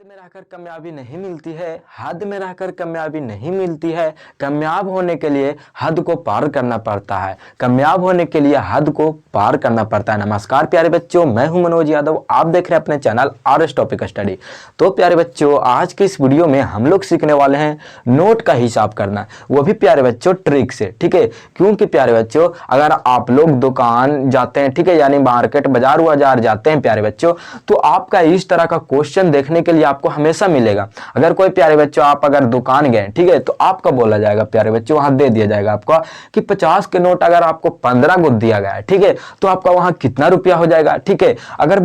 में रहकर कामयाबी नहीं मिलती है, हद में रहकर कामयाबी नहीं मिलती है। कामयाब होने के लिए हद को पार करना पड़ता है। कामयाब होने के लिए हद को पार करना पड़ता है। नमस्कार प्यारे बच्चों, मैं हूं मनोज यादव। आप देख रहे हैं अपने चैनल आरएस टॉपिक स्टडी। तो प्यारे बच्चों, आज के इस वीडियो में हम लोग सीखने वाले हैं नोट का हिसाब करना, वो भी प्यारे बच्चों ट्रिक से। ठीक है, क्योंकि प्यारे बच्चों अगर आप लोग दुकान जाते हैं, ठीक है, यानी मार्केट बाजार वाजार जाते हैं प्यारे बच्चों, तो आपका इस तरह का क्वेश्चन देखने के लिए आपको हमेशा मिलेगा। अगर कोई प्यारे बच्चों आप अगर दुकान गए, ठीक है, तो आपका बोला जाएगा प्यारे बच्चों, वहां दे दिया जाएगा आपको कि 50 के नोट अगर आपको 15 को दिया गया है, ठीक है, तो आपका वहां कितना रुपया हो जाएगा। ठीक है, अगर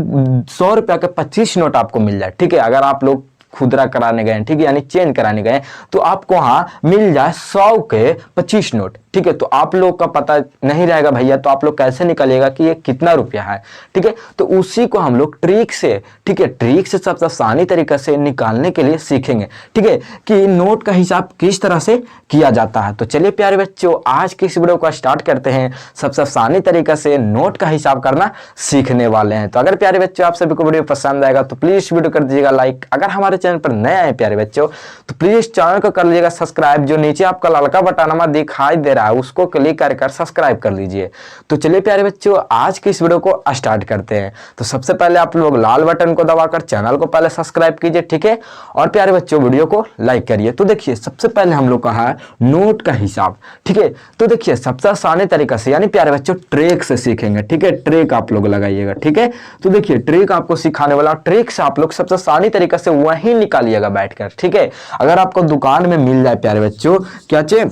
100 रुपया के 25 नोट आपको मिल जाए, ठीक है, अगर आप लोग खुदरा कराने गए, ठीक है, यानी चेंज कराने गए, तो आपको वहां मिल जाए 100 के 25 नोट। ठीक है, तो आप लोग का पता नहीं रहेगा भैया, तो आप लोग कैसे निकालिएगा कि ये कितना रुपया है। ठीक है, तो उसी को हम लोग ट्रिक से, ठीक है, ट्रिक से सबसे आसानी तरीके से निकालने के लिए सीखेंगे। ठीक है, कि नोट का हिसाब किस तरह से किया जाता है। तो चलिए प्यारे बच्चों, आज की इस वीडियो को स्टार्ट करते हैं। सबसे आसानी तरीके से नोट का हिसाब करना सीखने वाले हैं। तो अगर प्यारे बच्चों आप सभी को वीडियो पसंद आएगा तो प्लीज वीडियो कर दीजिएगा लाइक। अगर हमारे चैनल पर नए आए प्यारे बच्चों तो प्लीज चैनल को कर लीजिएगा सब्सक्राइब। जो नीचे आपका लड़का बटन दिखाई दे रहा है उसको क्लिक कर सब्सक्राइब कर लीजिए। तो चलिए प्यारे बच्चों, आज की इस वीडियो को स्टार्ट करते हैं। तो सबसे पहले आप लोग लाल बटन को दबाकर चैनल को पहले सब्सक्राइब कीजिए, ठीक है, और प्यारे बच्चों वीडियो को लाइक करिए। तो देखिए सबसे पहले हम लोग का है नोट का हिसाब। ठीक है, तो देखिए सबसे आसान तरीका से, यानी प्यारे बच्चों ट्रिक से सीखेंगे। ठीक है, ट्रिक आप लोग लगाइएगा। ठीक है, तो देखिए ट्रिक आपको सिखाने वाला, ट्रिक से आप लोग सबसे आसानी तरीके से वही निकालिएगा बैठकर। ठीक है, अगर आपको दुकान में मिल जाए प्यारे बच्चों, क्या चाहिए,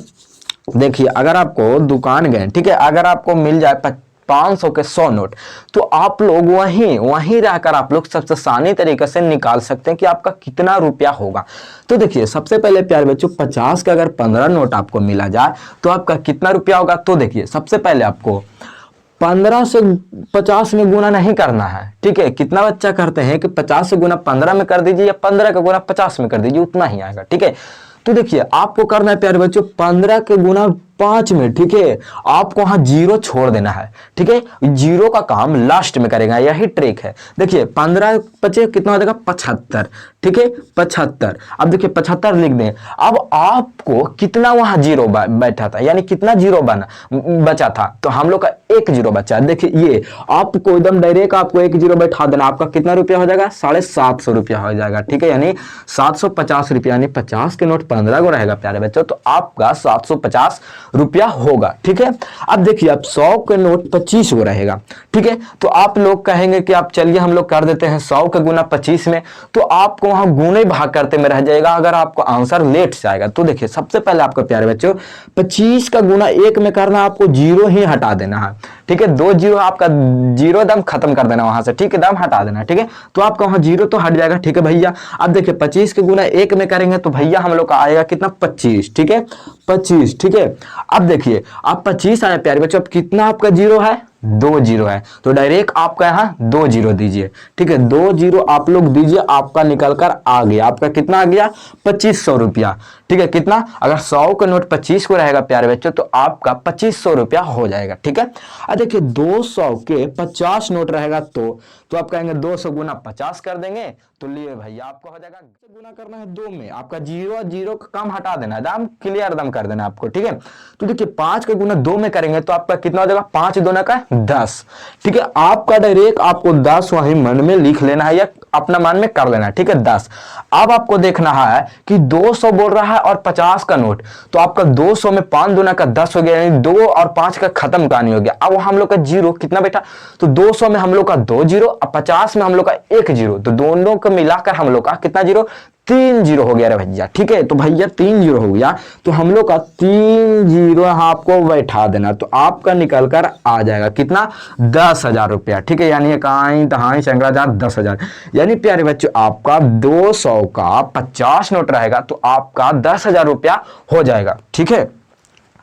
देखिए अगर आपको दुकान गए, ठीक है, अगर आपको मिल जाए 500 के 100 नोट, तो आप लोग वहीं रहकर आप लोग सबसे आसानी तरीके से निकाल सकते हैं कि आपका कितना रुपया होगा। तो देखिए सबसे पहले प्यारे बच्चों 50 का अगर 15 नोट आपको मिला जाए तो आपका कितना रुपया होगा। तो देखिए सबसे पहले आपको 15 से 50 में गुना नहीं करना है। ठीक है, कितना बच्चा करते हैं कि 50 से गुना 15 में कर दीजिए या 15 का गुना 50 में कर दीजिए, उतना ही आएगा। ठीक है, तो देखिए आपको करना है प्यारे बच्चों 15 के गुना 5 में। ठीक है, आपको वहां जीरो छोड़ देना है। ठीक है, जीरो का काम लास्ट में करेगा, यही ट्रिक है। देखिए 15 बचे कितना हो जाएगा 75। ठीक है, 75। अब देखिए 75 लिख दें। अब आपको कितना वहां जीरो बैठा था, यानी कितना जीरो बचा था, तो हम लोग का एक जीरो बचा। देखिए ये आपको एकदम डायरेक्ट आपको एक जीरो बैठा देना, आपका कितना रुपया हो जाएगा 750 रुपया हो जाएगा। ठीक है, यानी 750 रुपया, यानी 50 के नोट 15 को रहेगा प्यारे बच्चों, तो आपका 750 रुपया होगा। ठीक है, अब देखिए अब 100 के नोट 25 को रहेगा। ठीक है, तो आप लोग कहेंगे कि आप चलिए हम लोग कर देते हैं 100 का गुना 25 में, तो आपको वहां गुणे भाग करते में रह जाएगा अगर आपको आंसर लेट से आएगा। तो देखिए सबसे पहले आपको प्यारे बच्चों 25 का गुना 1 में करना, आपको जीरो ही हटा देना है। ठीक है, 2 जीरो आपका जीरो दम खत्म कर देना वहां से। ठीक है, दम हटा देना। ठीक है, तो आपका वहां जीरो तो हट जाएगा। ठीक है भैया, अब देखिए 25 के गुना 1 में करेंगे तो भैया हम लोग का आएगा कितना 25। ठीक है, 25। ठीक है, अब देखिए अब 25 आया प्यारे बच्चों, अब कितना आपका जीरो है 2 जीरो है, तो डायरेक्ट आपका यहां 2 जीरो दीजिए। ठीक है, 2 जीरो आप लोग दीजिए, आपका निकल कर आ गया, आपका कितना आ गया 2500 रुपया। ठीक है, कितना, अगर 100 का नोट 25 को रहेगा प्यारे बच्चों तो आपका 2500 रुपया हो जाएगा। ठीक है, अब देखिए 200 के 50 नोट रहेगा तो आप कहेंगे 200 गुना 50 कर देंगे, तो लिए भैया आपको हो जाएगा, गुना करना है 2 में, आपका जीरो जीरो का काम हटा देना है, दाम क्लियर दम कर देना आपको। ठीक है, तो देखिए 5 का गुना 2 में करेंगे तो आपका कितना हो जाएगा 5 दूना का 10। ठीक है, आपका डायरेक्ट आपको 10 वहीं मन में लिख लेना है या अपना मन में कर लेना है। ठीक है, 10। अब आपको देखना है कि 200 बोल रहा है और 50 का नोट, तो आपका 200 में 5 दूना का 10 हो गया, यानी 2 और 5 का खत्म कहानी हो गया। अब हम लोग का जीरो कितना बैठा, तो 200 में हम लोग का 2 जीरो और 50 में हम लोग का 1 जीरो, तो दोनों को मिलाकर हम लोग का कितना जीरो 3 जीरो हो गया रे भैया। ठीक है, तो भैया 3 जीरो हो गया, तो हम लोग का 3 जीरो आपको बैठा देना, तो आपका निकल कर आ जाएगा कितना 10,000 रुपया। ठीक है, यानी कहां तहां शंकराचार्य 10,000, यानी प्यारे बच्चों आपका 200 का 50 नोट रहेगा तो आपका 10,000 रुपया हो जाएगा। ठीक है,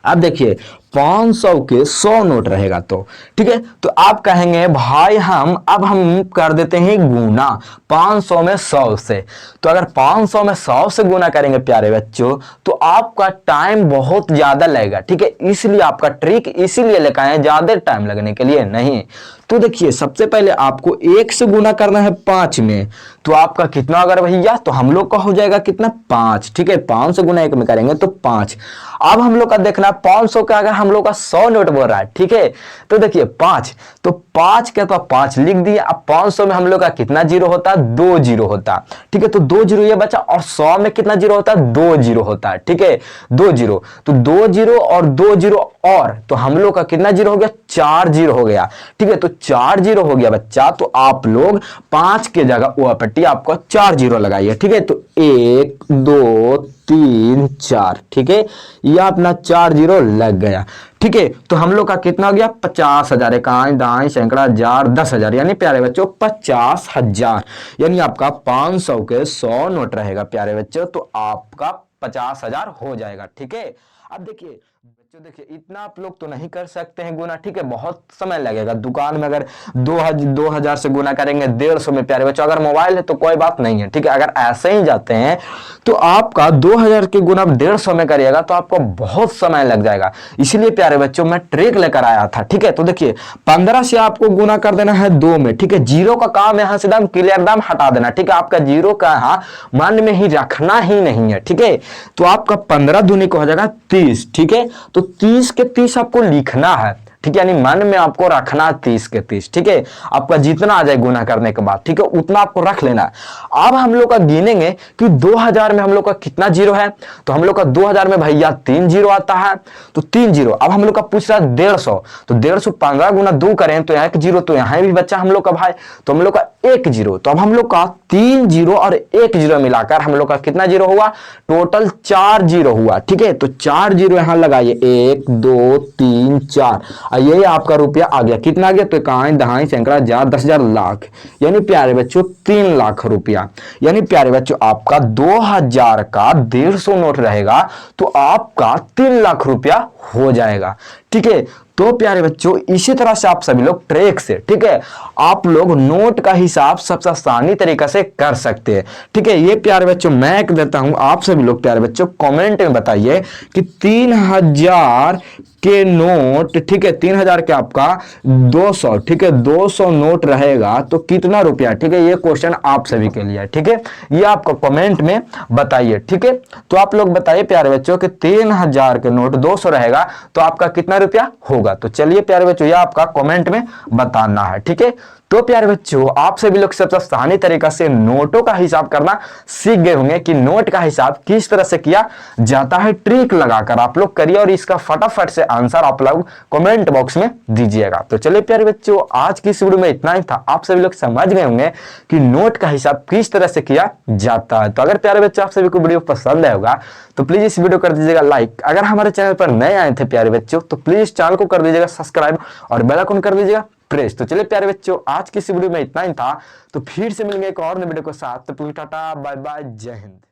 अब देखिए 500 के 100 नोट रहेगा तो ठीक है, तो आप कहेंगे भाई हम कर देते हैं गुना 500 में 100 से, तो अगर 500 में 100 से गुना करेंगे प्यारे बच्चों तो आपका टाइम बहुत ज्यादा लगेगा। ठीक है, इसलिए आपका ट्रिक इसीलिए लेकर आए, ज्यादा टाइम लगने के लिए नहीं। तो देखिए सबसे पहले आपको 1 से गुना करना है 5 में, तो आपका कितना अगर भैया, तो हम लोग का हो जाएगा कितना 5, ठीक है। 5 से गुना 1 में करेंगे तो 5। अब हम लोग का देखना 500 का अगर हम लोग का 100 नोट बोल रहा है, ठीक है। तो देखिए 5, तो 5 के तो 5 लिख दिए। अब 500 में हम लोग का कितना जीरो होता है, 2 जीरो होता है, ठीक है। तो 2 जीरो ये बचा, और 100 में कितना जीरो होता है, 2 जीरो होता है, ठीक है। 2 जीरो, तो 2 जीरो और 2 जीरो, और तो हम लोग का कितना जीरो हो गया, 4 जीरो हो गया, ठीक है। तो 4 जीरो हो गया बच्चा, तो आप लोग 5 के जगह वो पट्टी आपको 4 जीरो लगाइए, ठीक है। तो 1 2 3 4, ठीक है, यह अपना 4 जीरो लग गया, ठीक है। तो हम लोग का कितना हो गया, 50,000, इकाई दाई सैकड़ा हजार 10,000, यानी प्यारे बच्चों 50,000, यानी आपका 500 के 100 नोट रहेगा प्यारे बच्चों, तो आपका 50,000 हो जाएगा, ठीक है। अब देखिए बच्चों, देखिए इतना आप लोग तो नहीं कर सकते हैं गुना, ठीक है, बहुत समय लगेगा। दुकान में अगर 2000 से गुना करेंगे 150 में प्यारे बच्चों, अगर मोबाइल है तो कोई बात नहीं है, ठीक है। अगर ऐसे ही जाते हैं तो आपका 2000 के गुना 150 में करिएगा तो आपको बहुत समय लग जाएगा। इसलिए प्यारे बच्चों मैं ट्रिक लेकर आया था, ठीक है। तो देखिए 15 से आपको गुना कर देना है 2 में, ठीक है। जीरो का काम यहां से एकदम क्लियर, एकदम हटा देना, ठीक है। आपका जीरो का यहां मन में ही रखना ही नहीं है, ठीक है। तो आपका 15 दूनी को हो जाएगा 30, ठीक है। तो 30 के 30 आपको लिखना है, ठीक है, यानी मन में आपको रखना 30 के 30, ठीक है। आपका जितना आ जाए गुना करने के बाद, ठीक है, उतना आपको रख लेना है। अब हम लोग का गिनेंगे कि 2000 में हम लोग का कितना जीरो है, तो हम लोग का 2000 में भैया 3 जीरो आता है, तो 3 जीरो। अब हम लोग का पूछ रहा है 150, तो 150 15 गुना 2 करें तो यहाँ 1 जीरो, तो यहाँ भी बच्चा हम लोग का भाई, तो हम लोग का 1 जीरो। तो अब हम लोग का 3 जीरो और 1 जीरो मिलाकर हम लोग का कितना जीरो हुआ, टोटल 4 जीरो हुआ, ठीक है। तो 4 जीरो यहां लगाइए, 1 2 3 4, ये आपका रुपया आ गया, कितना आ गया, तो इकाई दहाई सैकड़ा हजार 10,000 लाख, यानी प्यारे बच्चों 3 लाख रुपया। यानी प्यारे बच्चों आपका 2000 का 150 नोट रहेगा तो आपका 3 लाख रुपया हो जाएगा, ठीक है। तो प्यारे बच्चों इसी तरह से आप सभी लोग ट्रिक से, ठीक है, आप लोग नोट का हिसाब सबसे आसानी तरीके से कर सकते हैं, ठीक है। ये प्यारे बच्चों मैं एक देता हूं, आप सभी लोग प्यारे बच्चों कमेंट में बताइए कि 3000 के नोट, ठीक है, 3000 के आपका 200, ठीक है, 200 नोट रहेगा तो कितना रुपया, ठीक है। ये क्वेश्चन आप सभी के लिए है, ठीक है, ये आपको कमेंट में बताइए, ठीक है। तो आप लोग बताइए प्यारे बच्चों कि 3000 के नोट 200 रहेगा तो आपका कितना रुपया होगा। तो चलिए प्यारे बच्चों ये आपका कमेंट में बताना है, ठीक है। तो प्यारे बच्चों आप सभी लोग सबसे आसानी तरीका से नोटों का हिसाब करना सीख गए होंगे कि नोट का हिसाब किस तरह से किया जाता है, ट्रिक लगाकर आप लोग करिए और इसका फटाफट से आंसर आप लोग कमेंट बॉक्स में दीजिएगा। तो चलिए प्यारे बच्चों आज की इस वीडियो में इतना ही था, आप सभी लोग समझ गए होंगे कि नोट का हिसाब किस तरह से किया जाता है। तो अगर प्यारे बच्चों आप सभी को वीडियो पसंद आया होगा तो प्लीज इस वीडियो कर दीजिएगा लाइक। अगर हमारे चैनल पर नए आए थे प्यारे बच्चों तो प्लीज चैनल को कर दीजिएगा सब्सक्राइब और बेल आइकन कर दीजिएगा प्रेस। तो चलिए प्यारे बच्चों आज की इस वीडियो में इतना ही था, तो फिर से मिलेंगे एक और नए वीडियो के साथ। तो टाटा बाय बाय, जय हिंद।